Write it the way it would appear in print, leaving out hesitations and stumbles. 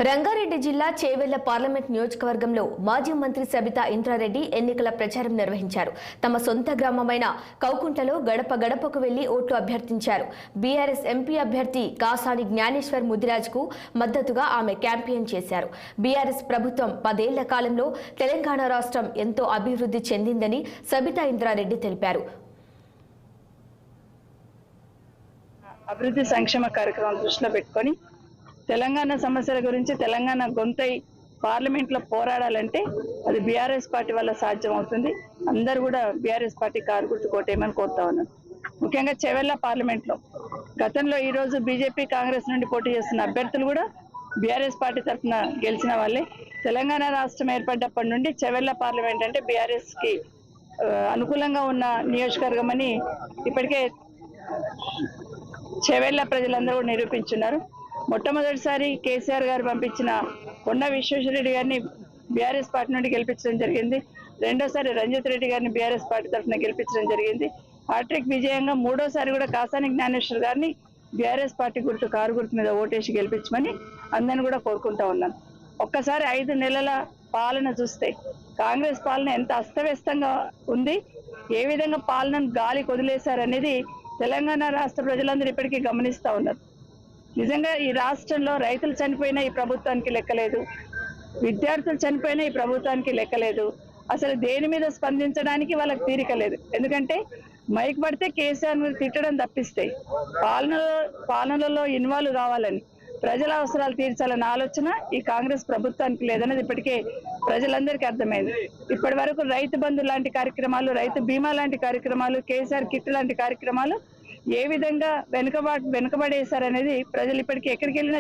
రంగారెడ్డి జిల్లా చేవెళ్ల పార్లమెంట్ నియోజకవర్గంలో మాజీ మంత్రి సబితా ఇంద్రారెడ్డి ఎన్నికల ప్రచారం నిర్వహించారు. తమ సొంత గ్రామమైన కౌకుంటలో గడప గడపకు వెళ్లి ఓట్లు అభ్యర్థించారు. బీఆర్ఎస్ ఎంపీ అభ్యర్థి కాసాని జ్ఞానేశ్వర్ ముదిరాజ్కు మద్దతుగా ఆమె క్యాంపెయిన్ చేశారు. బీఆర్ఎస్ ప్రభుత్వం 10 ఏళ్ల కాలంలో తెలంగాణ రాష్ట్రం ఎంతో అభివృద్ధి చెందిందని సబితా ఇంద్రారెడ్డి తెలిపారు. అభివృద్ధి సంక్షేమ కార్యక్రమం దృష్టిలో పెట్టుకొని తెలంగాణ సమస్యల గురించి తెలంగాణ గొంతై పార్లమెంట్లో పోరాడాలంటే అది బీఆర్ఎస్ పార్టీ వల్ల సాధ్యం అవుతుంది. అందరూ కూడా బీఆర్ఎస్ పార్టీ కారు గుర్తు కోటేయమని కోరుతా ఉన్నాను. ముఖ్యంగా చెవెళ్ల పార్లమెంట్లో గతంలో ఈరోజు బీజేపీ కాంగ్రెస్ నుండి పోటీ చేస్తున్న అభ్యర్థులు కూడా బీఆర్ఎస్ పార్టీ తరఫున గెలిచిన వాళ్ళే. తెలంగాణ రాష్ట్రం ఏర్పడ్డప్పటి నుండి చెవెళ్ల పార్లమెంట్ అంటే బీఆర్ఎస్కి అనుకూలంగా ఉన్న నియోజకవర్గం అని ఇప్పటికే చెవెళ్ల ప్రజలందరూ కూడా నిరూపించున్నారు. మొట్టమొదటిసారి కేసీఆర్ గారు పంపించిన కొండ విశ్వేశ్వరరెడ్డి గారిని బీఆర్ఎస్ పార్టీ నుండి గెలిపించడం జరిగింది. రెండోసారి రంజిత్ రెడ్డి గారిని బీఆర్ఎస్ పార్టీ తరఫున గెలిపించడం జరిగింది. హ్యాట్రిక్ విజయంగా మూడోసారి కూడా కాసాని జ్ఞానేశ్వర్ గారిని బీఆర్ఎస్ పార్టీ గుర్తు కారు గుర్తు మీద ఓటేసి గెలిపించమని అందరిని కూడా కోరుకుంటా ఉన్నాను. ఒక్కసారి 5 నెలల పాలన చూస్తే కాంగ్రెస్ పాలన ఎంత అస్తవ్యస్తంగా ఉంది, ఏ విధంగా పాలనను గాలి కొదిలేశారనేది తెలంగాణ రాష్ట్ర ప్రజలందరూ ఇప్పటికీ గమనిస్తూ ఉన్నారు. నిజంగా ఈ రాష్ట్రంలో రైతులు చనిపోయినా ఈ ప్రభుత్వానికి లెక్కలేదు, విద్యార్థులు చనిపోయినా ఈ ప్రభుత్వానికి లెక్కలేదు. అసలు దేని మీద స్పందించడానికి వాళ్ళకి తీరిక లేదు. ఎందుకంటే మైక్ పడితే కేసీఆర్ మీద తిట్టడం తప్పిస్తే పాలనలో ఇన్వాల్వ్ కావాలని, ప్రజల అవసరాలు తీర్చాలన్న ఆలోచన ఈ కాంగ్రెస్ ప్రభుత్వానికి లేదనేది ఇప్పటికే ప్రజలందరికీ అర్థమైంది. ఇప్పటి వరకు రైతు బంధు లాంటి కార్యక్రమాలు, రైతు బీమా లాంటి కార్యక్రమాలు, కేసీఆర్ కిట్ లాంటి కార్యక్రమాలు ఏ విధంగా వెనుకబడేశారనేది ప్రజలు ఇప్పటికీ ఎక్కడికి వెళ్ళినా